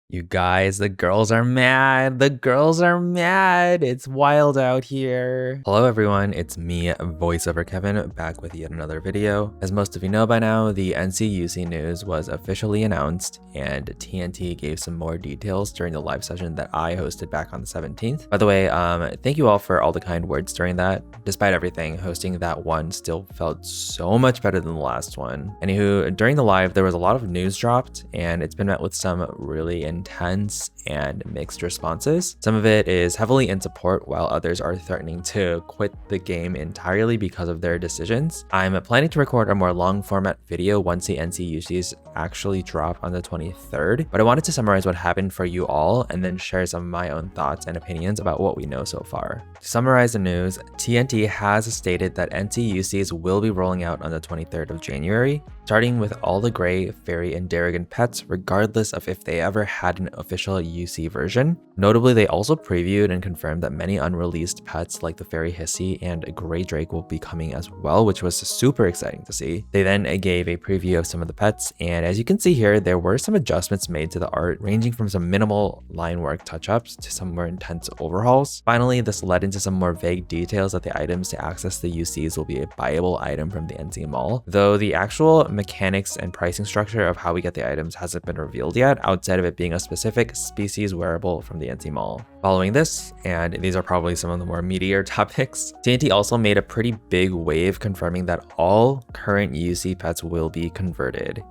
You guys, the girls are mad. The girls are mad. It's wild out here. Hello everyone, it's me, voiceover Kevin, back with yet another video. As most of you know by now, the NCUC news was officially announced and TNT gave some more details during the live session that I hosted back on the 17th. By the way, thank you all for all the kind words during that. Despite everything, hosting that one still felt so much better than the last one. Anywho, during the live, there was a lot of news dropped and it's been met with some really intense and mixed responses. Some of it is heavily in support while others are threatening to quit the game entirely because of their decisions. I'm planning to record a more long format video once the NCUCs actually drop on the 23rd, but I wanted to summarize what happened for you all and then share some of my own thoughts and opinions about what we know so far. To summarize the news, TNT has stated that NCUCs will be rolling out on the 23rd of January, starting with all the gray, fairy, and Darrigan pets regardless of if they ever had an official UC version. Notably, they also previewed and confirmed that many unreleased pets like the fairy Hissy and Grey Drake will be coming as well, which was super exciting to see. They then gave a preview of some of the pets, and as you can see here, there were some adjustments made to the art, ranging from some minimal line work touch-ups to some more intense overhauls. Finally, this led into some more vague details that the items to access the UCs will be a buyable item from the NC Mall, though the actual mechanics and pricing structure of how we get the items hasn't been revealed yet, outside of it being a specific species wearable from the NC Mall. Following this, and these are probably some of the more meatier topics, TNT also made a pretty big wave confirming that all current UC pets will be converted.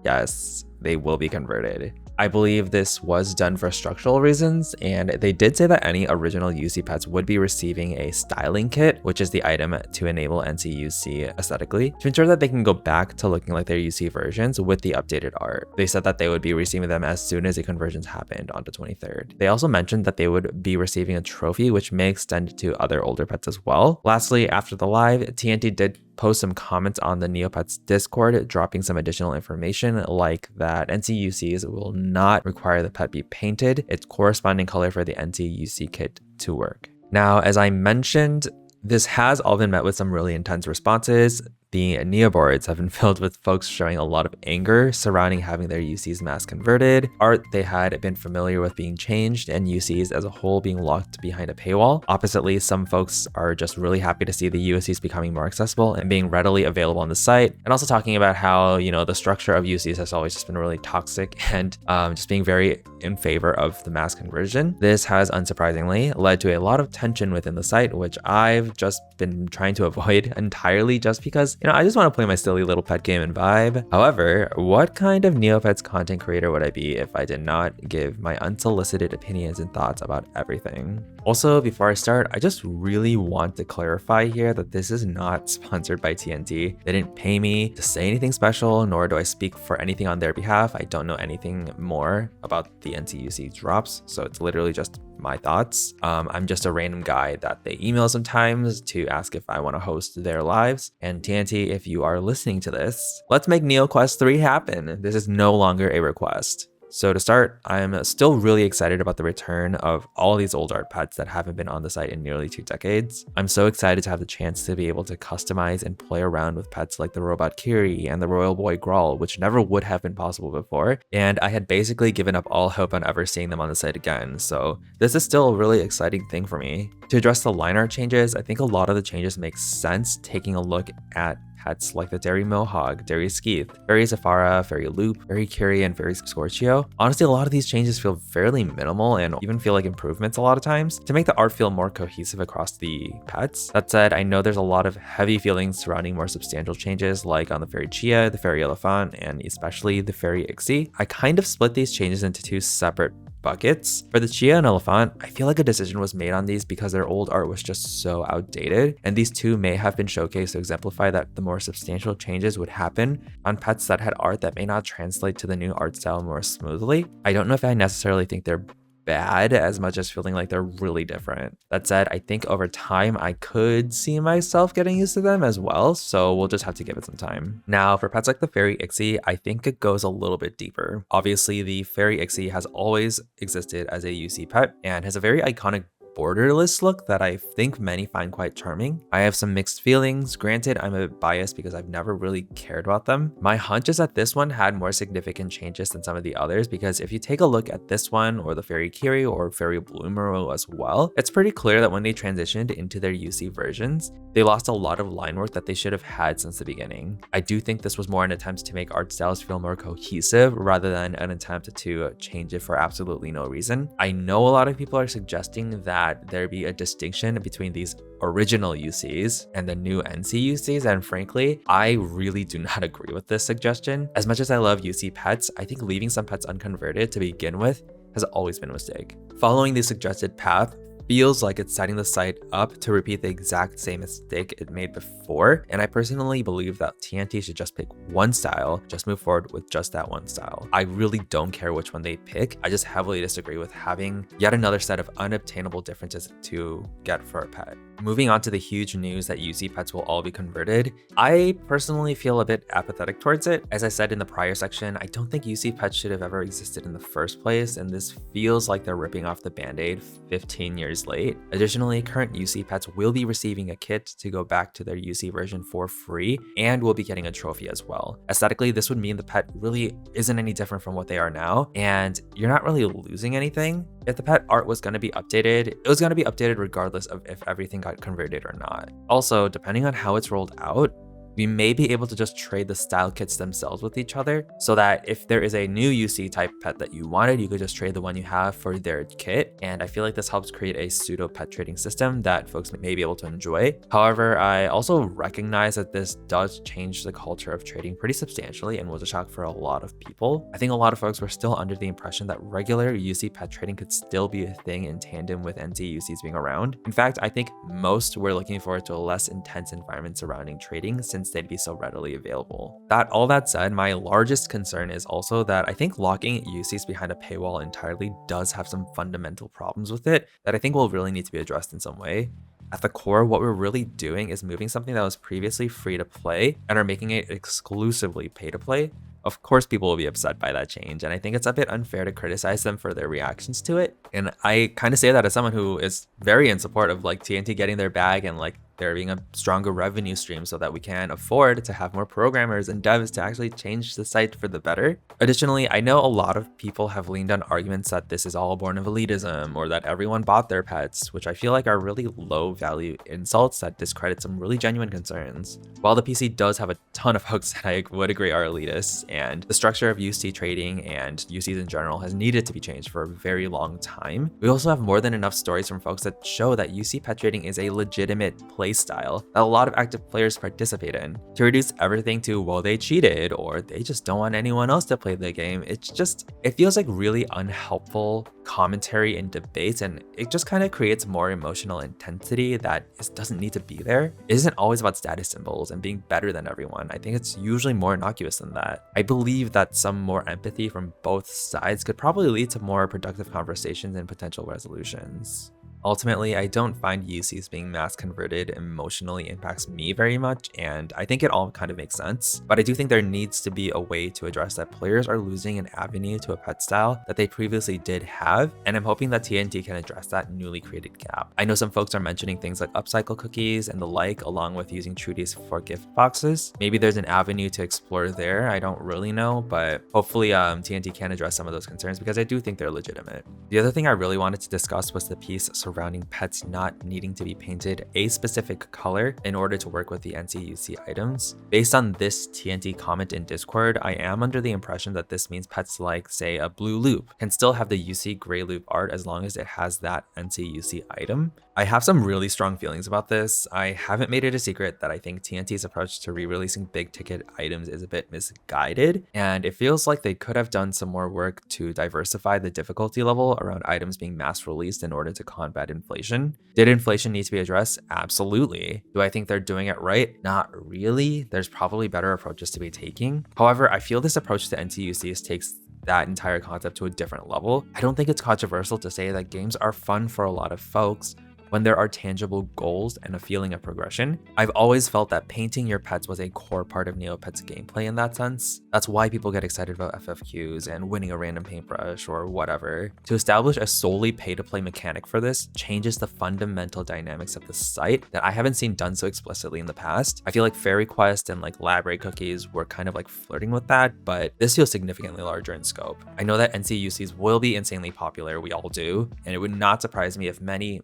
Yes, they will be converted. I believe this was done for structural reasons, and they did say that any original UC pets would be receiving a styling kit, which is the item to enable NCUC aesthetically, to ensure that they can go back to looking like their UC versions with the updated art. They said that they would be receiving them as soon as the conversions happened on the 23rd. They also mentioned that they would be receiving a trophy, which may extend to other older pets as well. Lastly, after the live, TNT did post some comments on the Neopets Discord, dropping some additional information like that NCUCs will not require the pet be painted its corresponding color for the NCUC kit to work. Now, as I mentioned, this has all been met with some really intense responses. The Neoboards have been filled with folks showing a lot of anger surrounding having their UC's mask converted, art they had been familiar with being changed, and UCs as a whole being locked behind a paywall. Oppositely, some folks are just really happy to see the UCs becoming more accessible and being readily available on the site, and also talking about how, the structure of UCs has always just been really toxic and just being very in favor of the mask conversion. This has unsurprisingly led to a lot of tension within the site, which I've just been trying to avoid entirely just because I just want to play my silly little pet game and vibe. However, what kind of Neopets content creator would I be if I did not give my unsolicited opinions and thoughts about everything? Also, before I start, I just really want to clarify here that this is not sponsored by TNT. They didn't pay me to say anything special, nor do I speak for anything on their behalf. I don't know anything more about the NCUC drops, so it's literally just my thoughts. I'm just a random guy that they email sometimes to ask if I want to host their lives. And TNT, if you are listening to this, let's make NeoQuest 3 happen. This is no longer a request. So to start, I'm still really excited about the return of all these old art pets that haven't been on the site in nearly 2 decades. I'm so excited to have the chance to be able to customize and play around with pets like the robot Kiri and the royal boy Grawl, which never would have been possible before. And I had basically given up all hope on ever seeing them on the site again. So this is still a really exciting thing for me. To address the line art changes, I think a lot of the changes make sense taking a look at pets like the Dairy Mohawk, Dairy Skeeth, Fairy Zafara, Fairy Loop, Fairy Curie, and Fairy Scorchio. Honestly, a lot of these changes feel fairly minimal and even feel like improvements a lot of times to make the art feel more cohesive across the pets. That said, I know there's a lot of heavy feelings surrounding more substantial changes like on the Fairy Chia, the Fairy Elephant, and especially the Fairy Ixie. I kind of split these changes into 2 separate buckets. For the Chia and Elephant, I feel like a decision was made on these because their old art was just so outdated, and these two may have been showcased to exemplify that the more substantial changes would happen on pets that had art that may not translate to the new art style more smoothly. I don't know if I necessarily think they're bad as much as feeling like they're really different. That said, I think over time I could see myself getting used to them as well, so we'll just have to give it some time. Now, for pets like the Fairy Ixie, I think it goes a little bit deeper. Obviously, the Fairy Ixie has always existed as a UC pet and has a very iconic borderless look that I think many find quite charming. I have some mixed feelings. Granted, I'm a bit biased because I've never really cared about them. My hunch is that this one had more significant changes than some of the others, because if you take a look at this one or the Fairy Kiri or Fairy Bloomer as well, it's pretty clear that when they transitioned into their UC versions, they lost a lot of line work that they should have had since the beginning. I do think this was more an attempt to make art styles feel more cohesive rather than an attempt to change it for absolutely no reason. I know a lot of people are suggesting that there be a distinction between these original UCs and the new NC UCs, and frankly, I really do not agree with this suggestion. As much as I love UC pets, I think leaving some pets unconverted to begin with has always been a mistake. Following the suggested path feels like it's setting the site up to repeat the exact same mistake it made before, and I personally believe that TNT should just pick one style, just move forward with just that one style. I really don't care which one they pick, I just heavily disagree with having yet another set of unobtainable differences to get for a pet. Moving on to the huge news that UC pets will all be converted, I personally feel a bit apathetic towards it. As I said in the prior section, I don't think UC pets should have ever existed in the first place, and this feels like they're ripping off the band-aid 15 years late. Additionally, current UC pets will be receiving a kit to go back to their UC version for free, and will be getting a trophy as well. Aesthetically, this would mean the pet really isn't any different from what they are now, and you're not really losing anything. If the pet art was going to be updated, it was going to be updated regardless of if everything got converted or not. Also, depending on how it's rolled out, we may be able to just trade the style kits themselves with each other, so that if there is a new UC type pet that you wanted, you could just trade the one you have for their kit. And I feel like this helps create a pseudo pet trading system that folks may be able to enjoy. However, I also recognize that this does change the culture of trading pretty substantially and was a shock for a lot of people. I think a lot of folks were still under the impression that regular UC pet trading could still be a thing in tandem with NC UCs being around. In fact, I think most were looking forward to a less intense environment surrounding trading, since they'd be so readily available. All that said, my largest concern is also that I think locking UCs behind a paywall entirely does have some fundamental problems with it that I think will really need to be addressed in some way. At the core, what we're really doing is moving something that was previously free to play and are making it exclusively pay to play. Of course, people will be upset by that change, and I think it's a bit unfair to criticize them for their reactions to it. And I kind of say that as someone who is very in support of like TNT getting their bag and like there being a stronger revenue stream so that we can afford to have more programmers and devs to actually change the site for the better. Additionally, I know a lot of people have leaned on arguments that this is all born of elitism or that everyone bought their pets, which I feel like are really low value insults that discredit some really genuine concerns. While the PC does have a ton of folks that I would agree are elitists, and the structure of UC trading and UCs in general has needed to be changed for a very long time, we also have more than enough stories from folks that show that UC pet trading is a legitimate play style that a lot of active players participate in. To reduce everything to, well, they cheated or they just don't want anyone else to play the game, it feels like really unhelpful commentary and debate, and it just kind of creates more emotional intensity that just doesn't need to be there. It isn't always about status symbols and being better than everyone. I think it's usually more innocuous than that. I believe that some more empathy from both sides could probably lead to more productive conversations and potential resolutions. Ultimately, I don't find UCs being mass converted emotionally impacts me very much, and I think it all kind of makes sense. But I do think there needs to be a way to address that players are losing an avenue to a pet style that they previously did have, and I'm hoping that TNT can address that newly created gap. I know some folks are mentioning things like upcycle cookies and the like, along with using Trudies for gift boxes. Maybe there's an avenue to explore there, I don't really know, but hopefully TNT can address some of those concerns because I do think they're legitimate. The other thing I really wanted to discuss was the piece surrounding pets not needing to be painted a specific color in order to work with the NC/UC items. Based on this TNT comment in Discord, I am under the impression that this means pets like, say, a blue loop can still have the UC gray loop art as long as it has that NC/UC item. I have some really strong feelings about this. I haven't made it a secret that I think TNT's approach to re-releasing big ticket items is a bit misguided, and it feels like they could have done some more work to diversify the difficulty level around items being mass released in order to combat inflation. Did inflation need to be addressed? Absolutely. Do I think they're doing it right? Not really. There's probably better approaches to be taking. However, I feel this approach to NC/UCs takes that entire concept to a different level. I don't think it's controversial to say that games are fun for a lot of folks, when there are tangible goals and a feeling of progression. I've always felt that painting your pets was a core part of Neopets gameplay in that sense. That's why people get excited about FFQs and winning a random paintbrush or whatever. To establish a solely pay-to-play mechanic for this changes the fundamental dynamics of the site that I haven't seen done so explicitly in the past. I feel like Fairy Quest and like Library Cookies were kind of like flirting with that, but this feels significantly larger in scope. I know that NCUCs will be insanely popular, we all do, and it would not surprise me if many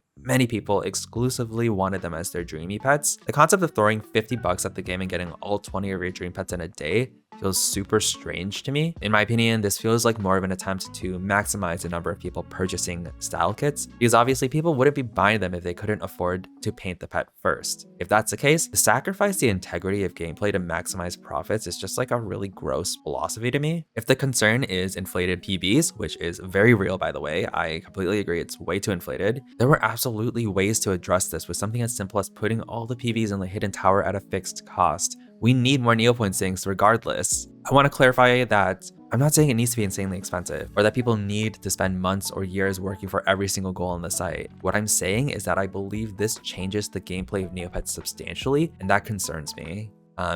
people exclusively wanted them as their dreamy pets. The concept of throwing $50 at the game and getting all 20 of your dream pets in a day feels super strange to me. In my opinion, this feels like more of an attempt to maximize the number of people purchasing style kits, because obviously people wouldn't be buying them if they couldn't afford to paint the pet first. If that's the case, to sacrifice the integrity of gameplay to maximize profits is just like a really gross philosophy to me. If the concern is inflated PBs, which is very real by the way, I completely agree it's way too inflated, there were absolutely ways to address this with something as simple as putting all the PBs in the hidden tower at a fixed cost. We need more Neopoint sinks regardless. I want to clarify that I'm not saying it needs to be insanely expensive or that people need to spend months or years working for every single goal on the site. What I'm saying is that I believe this changes the gameplay of Neopets substantially, and that concerns me.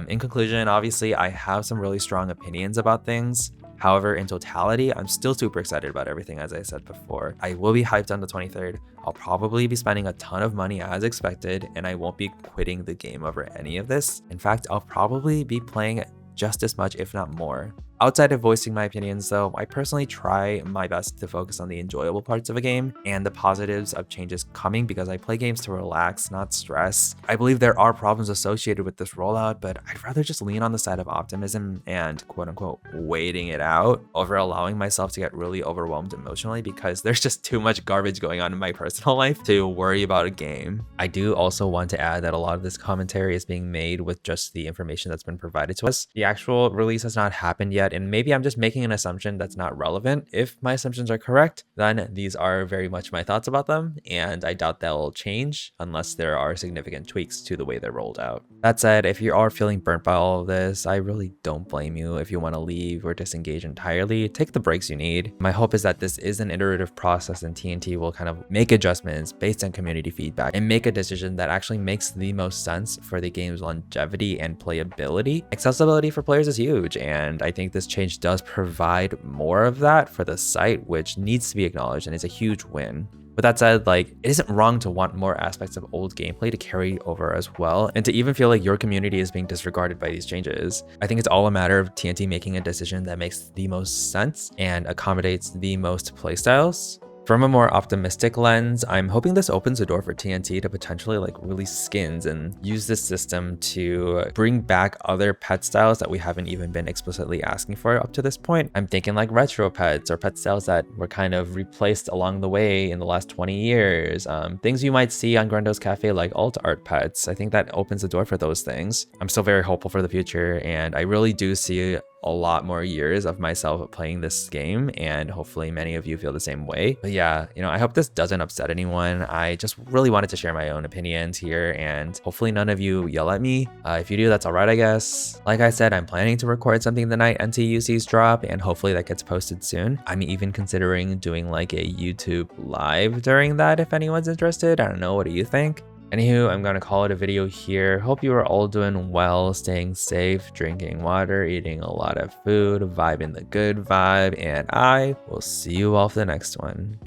In conclusion, obviously I have some really strong opinions about things. However, in totality, I'm still super excited about everything as I said before. I will be hyped on the 23rd. I'll probably be spending a ton of money as expected, and I won't be quitting the game over any of this. In fact, I'll probably be playing just as much, if not more. Outside of voicing my opinions though, I personally try my best to focus on the enjoyable parts of a game and the positives of changes coming because I play games to relax, not stress. I believe there are problems associated with this rollout, but I'd rather just lean on the side of optimism and quote unquote waiting it out over allowing myself to get really overwhelmed emotionally because there's just too much garbage going on in my personal life to worry about a game. I do also want to add that a lot of this commentary is being made with just the information that's been provided to us. The actual release has not happened yet, and maybe I'm just making an assumption that's not relevant. If my assumptions are correct, then these are very much my thoughts about them, and I doubt they'll change unless there are significant tweaks to the way they're rolled out. That said, if you are feeling burnt by all of this, I really don't blame you. If you want to leave or disengage entirely, take the breaks you need. My hope is that this is an iterative process and TNT will kind of make adjustments based on community feedback and make a decision that actually makes the most sense for the game's longevity and playability. Accessibility for players is huge, and I think this change does provide more of that for the site, which needs to be acknowledged and is a huge win. With that said, like, it isn't wrong to want more aspects of old gameplay to carry over as well, and to even feel like your community is being disregarded by these changes. I think it's all a matter of TNT making a decision that makes the most sense and accommodates the most playstyles. From a more optimistic lens, I'm hoping this opens the door for TNT to potentially like release skins and use this system to bring back other pet styles that we haven't even been explicitly asking for up to this point. I'm thinking like retro pets or pet styles that were kind of replaced along the way in the last 20 years. Things you might see on Grundo's Cafe like alt art pets. I think that opens the door for those things. I'm still very hopeful for the future, and I really do see a lot more years of myself playing this game, and hopefully many of you feel the same way. But yeah, I hope this doesn't upset anyone. I just really wanted to share my own opinions here, and hopefully none of you yell at me. If you do, that's all right, I guess. Like I said, I'm planning to record something the night NTUCs drop, and hopefully that gets posted soon. I'm even considering doing like a YouTube live during that if anyone's interested. I don't know, what do you think? Anywho, I'm gonna call it a video here. Hope you are all doing well, staying safe, drinking water, eating a lot of food, vibing the good vibe, and I will see you all for the next one.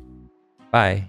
Bye.